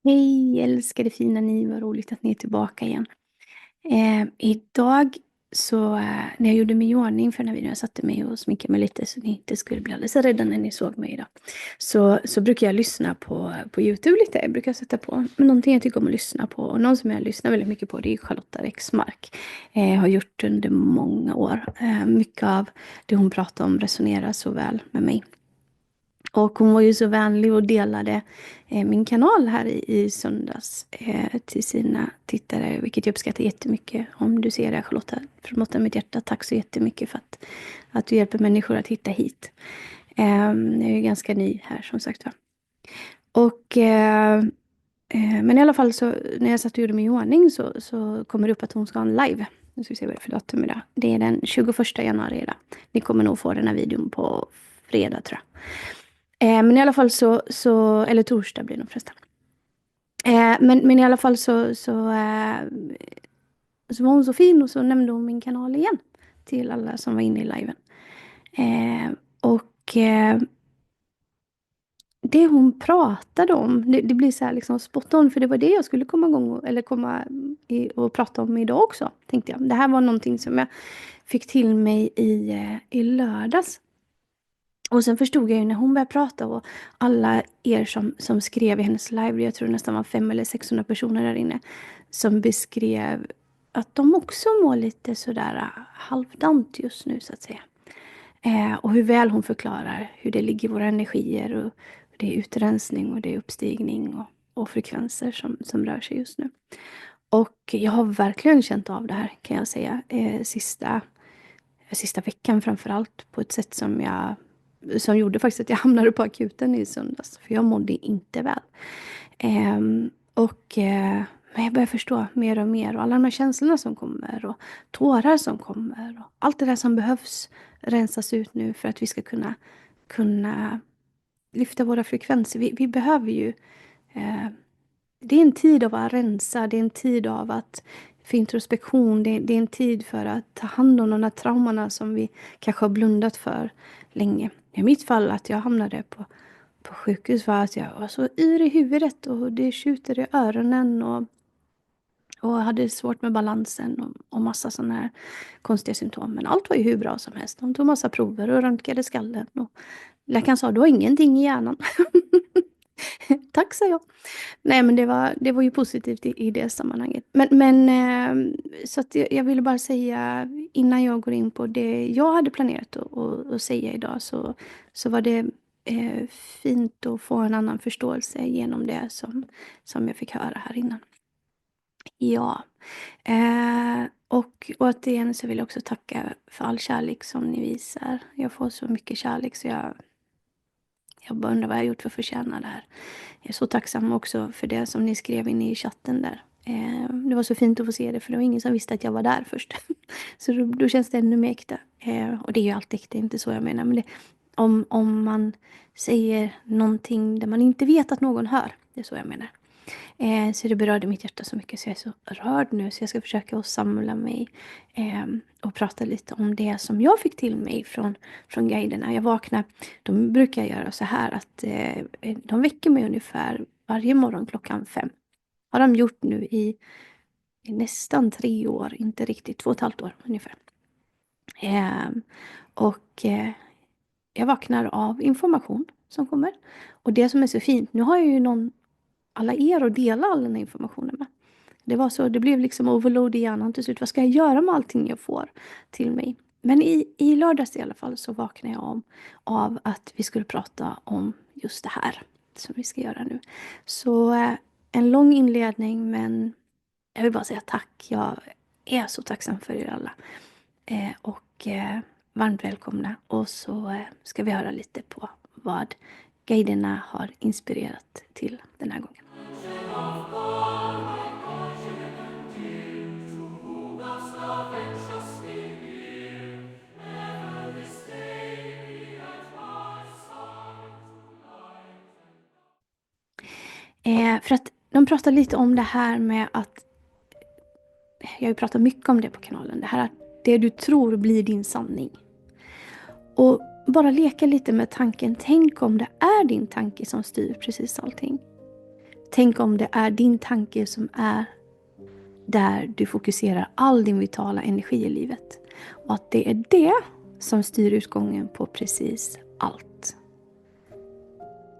Hej älskade fina ni, vad roligt att ni är tillbaka igen. Idag så när jag gjorde mig i ordning för den här videon, jag satte mig och sminkade mig lite så ni inte skulle bli alldeles rädda när ni såg mig idag. Så brukar jag lyssna på YouTube lite, jag brukar sätta på någonting jag tycker om att lyssna på. Och någon som jag lyssnar väldigt mycket på det är Charlotta Rexmark. Har gjort under många år. Mycket av det hon pratar om resonerar så väl med mig. Och hon var ju så vänlig och delade min kanal här i söndags till sina tittare. Vilket jag uppskattar jättemycket. Om du ser det Charlotta, från botten av mitt hjärta. Tack så jättemycket för att du hjälper människor att hitta hit. Jag är ju ganska ny här som sagt va. Och men i alla fall så när jag satt och gjorde mig i ordning så kommer det upp att hon ska ha en live. Nu ska vi se vad det är för datum idag. Det är den 21 januari idag. Ni kommer nog få den här videon på fredag tror jag. Men i alla fall så eller torsdag blir det nog förresten. Men i alla fall så var hon så fin och så nämnde hon min kanal igen. Till alla som var inne i liven. Och det hon pratade om, det blir så här liksom spot on. För det var det jag skulle komma igång eller och prata om idag också. Tänkte jag. Det här var någonting som jag fick till mig i lördags. Och sen förstod jag ju när hon började prata och alla er som skrev i hennes live, jag tror det nästan var 500 eller 600 personer där inne, som beskrev att de också mår lite sådär halvdant just nu så att säga. Och hur väl hon förklarar hur det ligger i våra energier och det är utrensning och det är uppstigning och frekvenser som rör sig just nu. Och jag har verkligen känt av det här kan jag säga sista veckan framförallt på ett sätt som gjorde faktiskt att jag hamnade på akuten i söndags. För jag mådde inte väl. Men jag börjar förstå mer och mer. Och alla de här känslorna som kommer. Och tårar som kommer. Och allt det där som behövs rensas ut nu. För att vi ska kunna lyfta våra frekvenser. Vi behöver ju. Det är en tid av att rensa. Det är en tid av för introspektion. Det är en tid för att ta hand om de där traumorna som vi kanske har blundat för länge. I mitt fall att jag hamnade på sjukhus var att jag var så yr i huvudet och det tjuter i öronen och hade svårt med balansen och massa sådana här konstiga symptom. Men allt var ju hur bra som helst. De tog massa prover och röntgade skallen och läkaren sa du har ingenting i hjärnan. Tack sa jag. Nej men det var ju positivt i det sammanhanget. Så att jag ville bara säga innan jag går in på det jag hade planerat att säga idag så var det fint att få en annan förståelse genom det som jag fick höra här innan. Ja. Och återigen så vill jag också tacka för all kärlek som ni visar. Jag får så mycket kärlek så jag bara undrar vad jag har gjort för att förtjäna det här. Jag är så tacksam också för det som ni skrev in i chatten där. Det var så fint att få se det för det var ingen som visste att jag var där först. Så då känns det ännu mer äkta. Och det är ju allt äkta, inte så jag menar. Men om man säger någonting där man inte vet att någon hör. Det är så jag menar. Så det berörde mitt hjärta så mycket så jag är så rörd nu. Så jag ska försöka att samla mig och prata lite om det som jag fick till mig från guiderna. Jag vaknar, de brukar göra så här att de väcker mig ungefär varje morgon 5:00. Har de gjort nu i nästan 3 år, inte riktigt 2,5 år ungefär. Jag vaknar av information som kommer. Och det som är så fint, nu har jag ju alla er att dela all den här informationen med. Det blev liksom overload i hjärnan till slut. Vad ska jag göra med allting jag får till mig? Men i lördags i alla fall så vaknade jag av att vi skulle prata om just det här som vi ska göra nu. Så en lång inledning men jag vill bara säga tack. Jag är så tacksam för er alla. Varmt välkomna. Och så ska vi höra lite på vad guiderna har inspirerat till den här gången. För att de pratar lite om det här med att jag har ju pratat mycket om det på kanalen. Det här att det du tror blir din sanning. Och bara leka lite med tanken. Tänk om det är din tanke som styr precis allting. Tänk om det är din tanke som är där du fokuserar all din vitala energi i livet. Och att det är det som styr utgången på precis allt.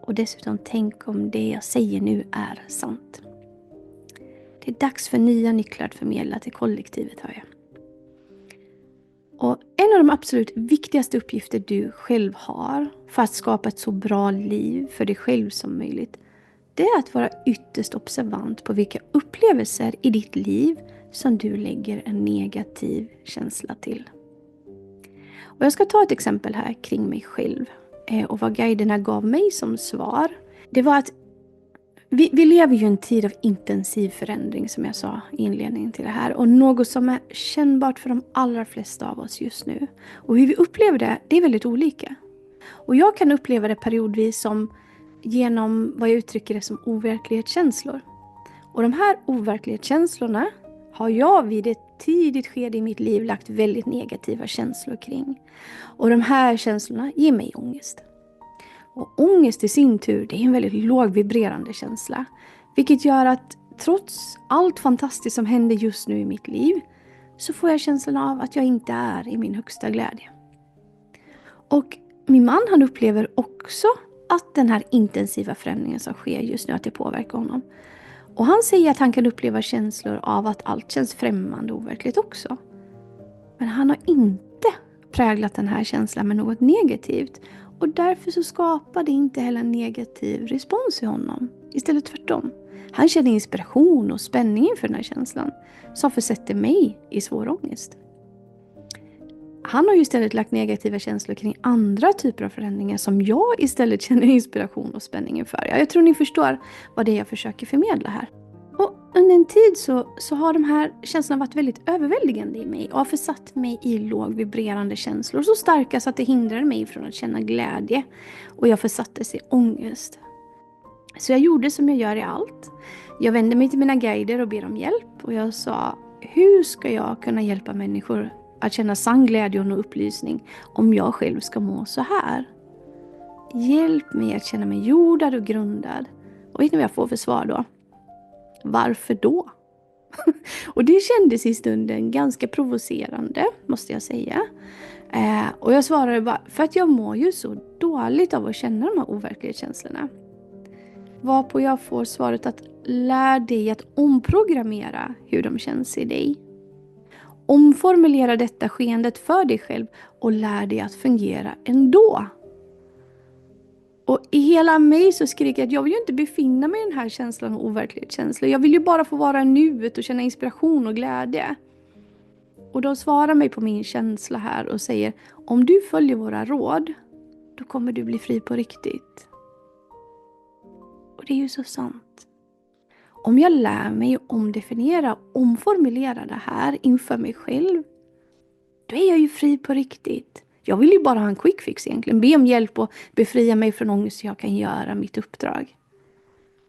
Och dessutom tänk om det jag säger nu är sant. Det är dags för nya nycklar att förmedla till kollektivet, hör jag. Och en av de absolut viktigaste uppgifter du själv har för att skapa ett så bra liv för dig själv som möjligt, det är att vara ytterst observant på vilka upplevelser i ditt liv som du lägger en negativ känsla till. Och jag ska ta ett exempel här kring mig själv och vad guiderna gav mig som svar. Det var att vi lever ju i en tid av intensiv förändring, som jag sa i inledningen till det här. Och något som är kännbart för de allra flesta av oss just nu. Och hur vi upplever det är väldigt olika. Och jag kan uppleva det periodvis som genom vad jag uttrycker det som overklighetskänslor. Och de här overklighetskänslorna har jag vid ett tidigt skede i mitt liv lagt väldigt negativa känslor kring. Och de här känslorna ger mig ångest. Och ångest i sin tur, det är en väldigt lågvibrerande känsla. Vilket gör att trots allt fantastiskt som händer just nu i mitt liv, så får jag känslan av att jag inte är i min högsta glädje. Och min man, han upplever också att den här intensiva förändringen som sker just nu, att det påverkar honom. Och han säger att han kan uppleva känslor av att allt känns främmande och overkligt också. Men han har inte präglat den här känslan med något negativt. Och därför så skapar det inte heller en negativ respons i honom. Istället tvärtom. Han känner inspiration och spänning inför den här känslan, som försätter mig i svår ångest. Han har ju istället lagt negativa känslor kring andra typer av förändringar som jag istället känner inspiration och spänning inför. Jag tror ni förstår vad det är jag försöker förmedla här. Och under en tid så har de här känslorna varit väldigt överväldigande i mig och har försatt mig i lågvibrerande känslor. Så starka så att det hindrade mig från att känna glädje. Och jag försattes i ångest. Så jag gjorde som jag gör i allt. Jag vände mig till mina guider och ber om hjälp. Och jag sa, hur ska jag kunna hjälpa människor att känna sann glädje och upplysning om jag själv ska må så här? Hjälp mig att känna mig jordad och grundad. Och vet ni vad jag får för svar då? Varför då? Och det kändes i stunden ganska provocerande, måste jag säga. Och jag svarade bara, för att jag mår ju så dåligt av att känna de här overklighetskänslorna. Varpå jag får svaret att lär dig att omprogrammera hur de känns i dig. Omformulera detta skeendet för dig själv och lär dig att fungera ändå. Och i hela mig så skriker jag att jag vill ju inte befinna mig i den här känslan av overklighetskänslor. Jag vill ju bara få vara i nuet och känna inspiration och glädje. Och de svarar mig på min känsla här och säger, om du följer våra råd, då kommer du bli fri på riktigt. Och det är ju så sant. Om jag lär mig att omdefiniera och omformulera det här inför mig själv, då är jag ju fri på riktigt. Jag vill ju bara ha en quick fix egentligen. Be om hjälp och befria mig från ångest så jag kan göra mitt uppdrag.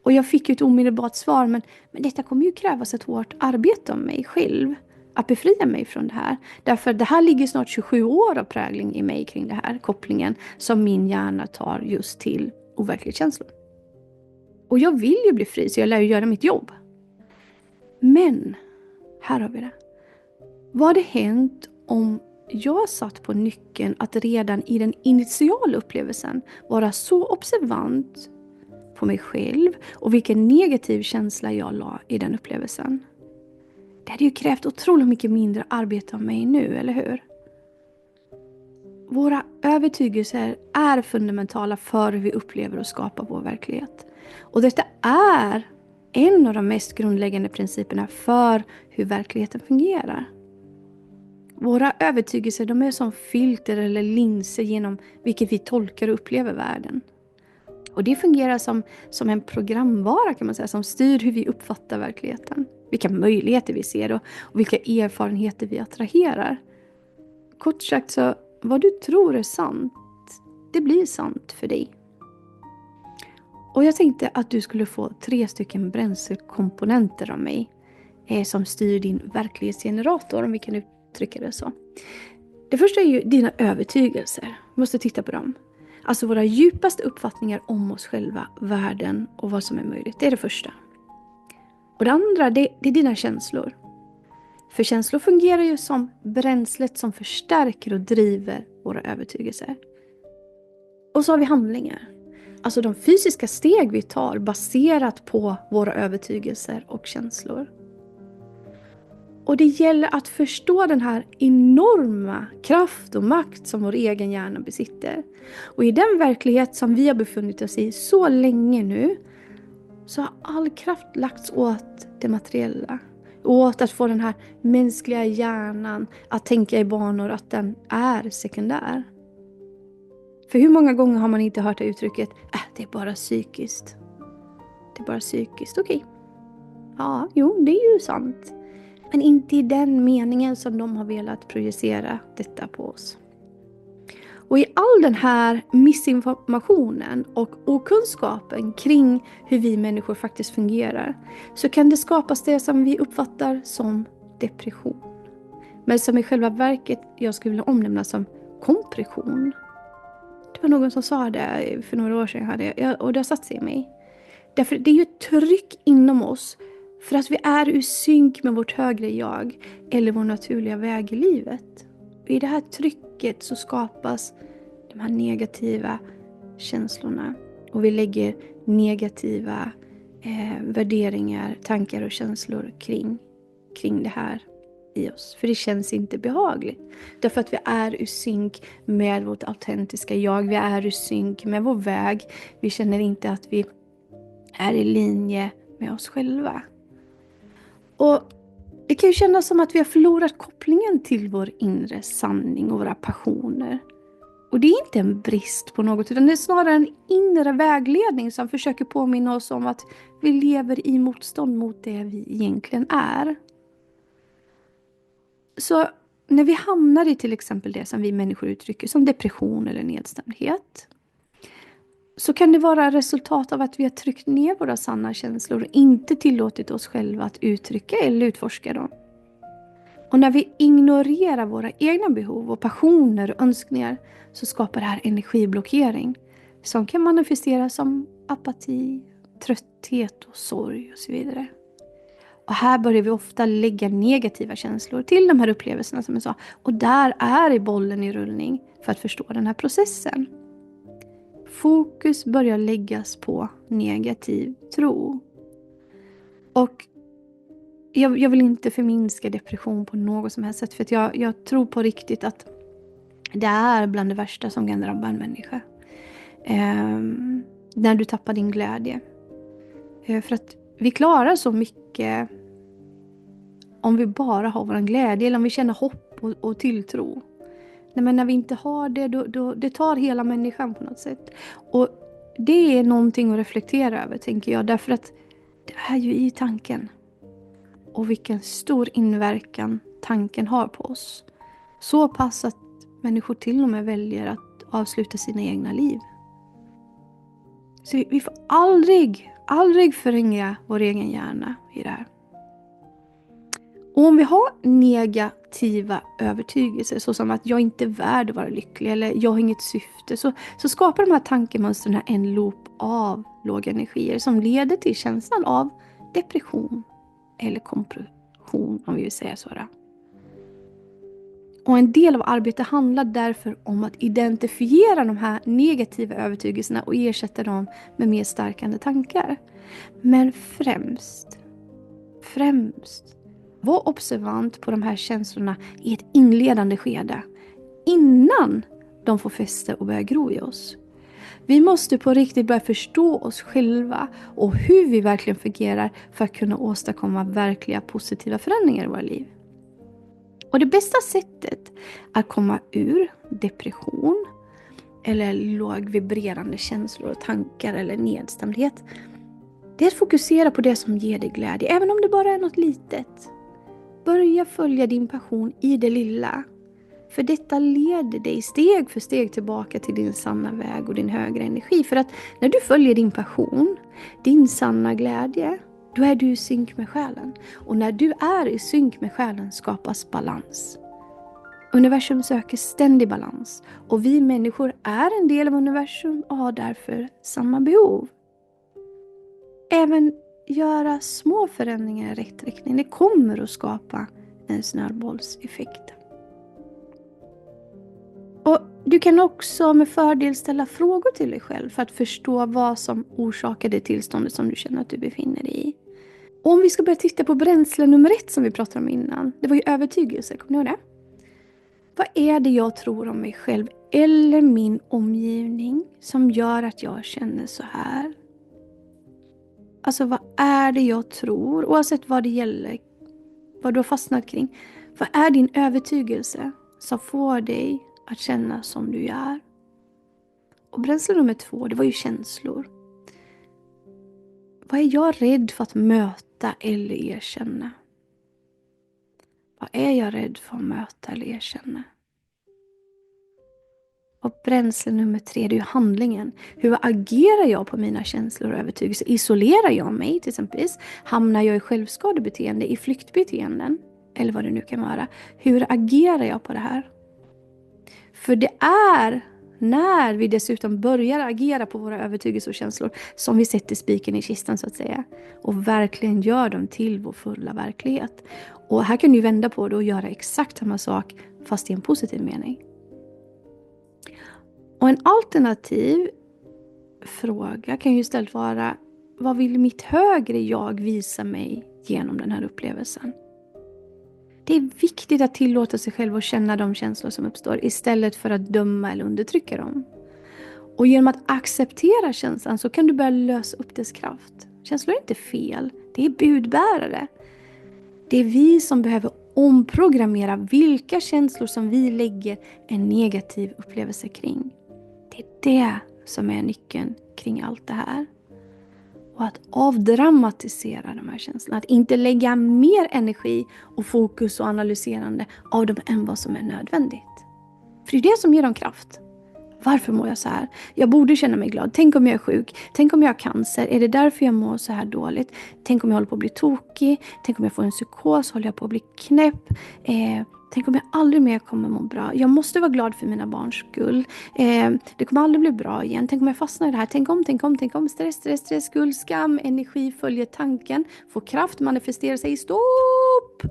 Och jag fick ju ett omedelbart svar. Men detta kommer ju krävas ett hårt arbete av mig själv. Att befria mig från det här. Därför det här ligger snart 27 år av prägling i mig kring det här. Kopplingen som min hjärna tar just till overklighetskänslor. Och jag vill ju bli fri så jag lär ju göra mitt jobb. Men, här har vi det. Vad hade hänt om jag satt på nyckeln att redan i den initiala upplevelsen vara så observant på mig själv och vilken negativ känsla jag la i den upplevelsen? Det hade ju krävt otroligt mycket mindre arbete av mig nu, eller hur? Våra övertygelser är fundamentala för hur vi upplever och skapar vår verklighet. Och detta är en av de mest grundläggande principerna för hur verkligheten fungerar. Våra övertygelser, de är som filter eller linser genom vilket vi tolkar och upplever världen. Och det fungerar som en programvara, kan man säga, som styr hur vi uppfattar verkligheten. Vilka möjligheter vi ser och vilka erfarenheter vi attraherar. Kort sagt, så vad du tror är sant, det blir sant för dig. Och jag tänkte att du skulle få 3 stycken bränslekomponenter av mig som styr din verklighetsgenerator, om vi kan uttrycka det så. Det första är ju dina övertygelser. Du måste titta på dem. Alltså våra djupaste uppfattningar om oss själva, världen och vad som är möjligt. Det är det första. Och det andra, det är dina känslor. För känslor fungerar ju som bränslet som förstärker och driver våra övertygelser. Och så har vi handlingar. Alltså de fysiska steg vi tar baserat på våra övertygelser och känslor. Och det gäller att förstå den här enorma kraft och makt som vår egen hjärna besitter. Och i den verklighet som vi har befunnit oss i så länge nu, så har all kraft lagts åt det materiella. Åt att få den här mänskliga hjärnan att tänka i banor att den är sekundär. För hur många gånger har man inte hört det uttrycket, det är bara psykiskt. Det är bara psykiskt, okej. Ja, jo, det är ju sant. Men inte i den meningen som de har velat projicera detta på oss. Och i all den här missinformationen och okunskapen kring hur vi människor faktiskt fungerar, så kan det skapas det som vi uppfattar som depression. Men som i själva verket jag skulle vilja omnämna som kompression. Det var någon som sa det för några år sedan och det har satt sig i mig. Därför det är ju ett tryck inom oss för att vi är ur synk med vårt högre jag eller vår naturliga väg i livet. Och i det här trycket så skapas de här negativa känslorna. Och vi lägger negativa värderingar, tankar och känslor kring det här i oss. För det känns inte behagligt. Därför att vi är ur synk med vårt autentiska jag. Vi är ur synk med vår väg. Vi känner inte att vi är i linje med oss själva. Och det kan ju kännas som att vi har förlorat kopplingen till vår inre sanning och våra passioner. Och det är inte en brist på något, utan det är snarare en inre vägledning som försöker påminna oss om att vi lever i motstånd mot det vi egentligen är. Så när vi hamnar i till exempel det som vi människor uttrycker som depression eller nedstämdhet, så kan det vara resultat av att vi har tryckt ner våra sanna känslor och inte tillåtit oss själva att uttrycka eller utforska dem. Och när vi ignorerar våra egna behov och passioner och önskningar, så skapar det här energiblockering som kan manifesteras som apati, trötthet och sorg och så vidare. Och här börjar vi ofta lägga negativa känslor till de här upplevelserna som jag sa. Och där är bollen i rullning för att förstå den här processen. Fokus börjar läggas på negativ tro. Och jag vill inte förminska depression på något som helst sätt. För att jag tror på riktigt att det är bland det värsta som kan drabba en människa. När du tappar din glädje. För att vi klarar så mycket om vi bara har vår glädje. Eller om vi känner hopp och tilltro. Nej, men när vi inte har det, då det tar hela människan på något sätt. Och det är någonting att reflektera över, tänker jag. Därför att det är ju i tanken. Och vilken stor inverkan tanken har på oss. Så pass att människor till och med väljer att avsluta sina egna liv. Så vi får aldrig förringa vår egen hjärna i det här. Och om vi har negativa övertygelser, så som att jag inte är värd att vara lycklig eller jag har inget syfte, så skapar de här tankemönstren en loop av låga energier som leder till känslan av depression eller kompression, om vi vill säga så. Och en del av arbetet handlar därför om att identifiera de här negativa övertygelserna och ersätta dem med mer stärkande tankar. Men främst var observant på de här känslorna i ett inledande skede. Innan de får fäste och börjar gro i oss. Vi måste på riktigt börja förstå oss själva och hur vi verkligen fungerar för att kunna åstadkomma verkliga positiva förändringar i våra liv. Och det bästa sättet att komma ur depression eller lågvibrerande känslor och tankar eller nedstämdhet, det är att fokusera på det som ger dig glädje, även om det bara är något litet. Börja följa din passion i det lilla. För detta leder dig steg för steg tillbaka till din sanna väg och din högre energi. För att när du följer din passion, din sanna glädje, då är du i synk med själen. Och när du är i synk med själen skapas balans. Universum söker ständig balans. Och vi människor är en del av universum och har därför samma behov. Även göra små förändringar i rätt riktning, det kommer att skapa en snöbollseffekt. Och du kan också med fördel ställa frågor till dig själv för att förstå vad som orsakar det tillståndet som du känner att du befinner dig i. Och om vi ska börja titta på bränsle nummer 1 som vi pratade om innan. Det var ju övertygelse, kommer ni ihåg det? Vad är det jag tror om mig själv eller min omgivning som gör att jag känner så här? Alltså vad är det jag tror, oavsett vad det gäller, vad du har fastnat kring. Vad är din övertygelse som får dig att känna som du gör? Och bränsle nummer 2, det var ju känslor. Vad är jag rädd för att möta eller erkänna? Vad är jag rädd för att möta eller erkänna? Och bränsle nummer 3, det är ju handlingen. Hur agerar jag på mina känslor och övertygelser? Isolerar jag mig till exempel? Hamnar jag i självskadebeteende, i flyktbeteenden? Eller vad det nu kan vara. Hur agerar jag på det här? För det är när vi dessutom börjar agera på våra övertygelser och känslor som vi sätter spiken i kistan så att säga. Och verkligen gör dem till vår fulla verklighet. Och här kan du vända på det och göra exakt samma sak fast i en positiv mening. Och en alternativ fråga kan ju istället vara: vad vill mitt högre jag visa mig genom den här upplevelsen? Det är viktigt att tillåta sig själv att känna de känslor som uppstår istället för att döma eller undertrycka dem. Och genom att acceptera känslan så kan du börja lösa upp dess kraft. Känslor är inte fel, det är budbärare. Det är vi som behöver omprogrammera vilka känslor som vi lägger en negativ upplevelse kring. Det är det som är nyckeln kring allt det här. Och att avdramatisera de här känslorna. Att inte lägga mer energi och fokus och analyserande av dem än vad som är nödvändigt. För det är det som ger dem kraft. Varför mår jag så här? Jag borde känna mig glad. Tänk om jag är sjuk? Tänk om jag har cancer? Är det därför jag mår så här dåligt? Tänk om jag håller på att bli tokig? Tänk om jag får en psykos? Håller jag på att bli knäpp? Tänk om jag aldrig mer kommer må bra? Jag måste vara glad för mina barns skull. Det kommer aldrig bli bra igen. Tänk om jag fastnar i det här? Tänk om. Stress, skuld, skam, energi följer tanken. Får kraft, manifesterar sig. Stopp!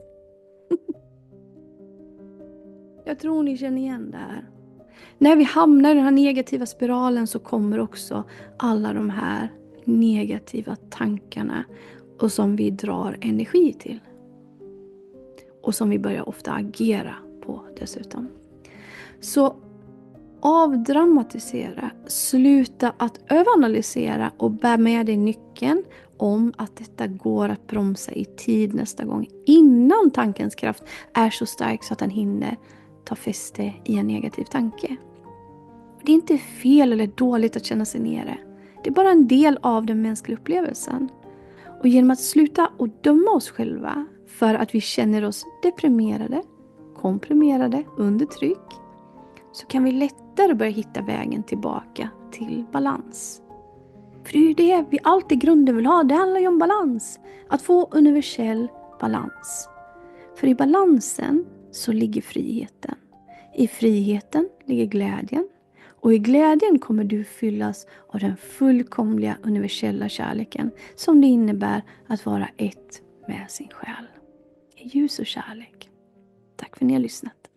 Jag tror ni känner igen det här. När vi hamnar i den här negativa spiralen så kommer också alla de här negativa tankarna och som vi drar energi till. Och som vi börjar ofta agera på dessutom. Så avdramatisera, sluta att överanalysera och bär med dig nyckeln om att detta går att bromsa i tid nästa gång. Innan tankens kraft är så stark så att den hinner ta fäste i en negativ tanke. Det är inte fel eller dåligt att känna sig nere. Det är bara en del av den mänskliga upplevelsen. Och genom att sluta och döma oss själva för att vi känner oss deprimerade, komprimerade, under tryck, så kan vi lättare börja hitta vägen tillbaka till balans. För det är ju det vi alltid i grunden vill ha. Det handlar ju om balans. Att få universell balans. För i balansen så ligger friheten. I friheten ligger glädjen. Och i glädjen kommer du fyllas av den fullkomliga universella kärleken som det innebär att vara ett med sin själ. I ljus och kärlek. Tack för att ni har lyssnat.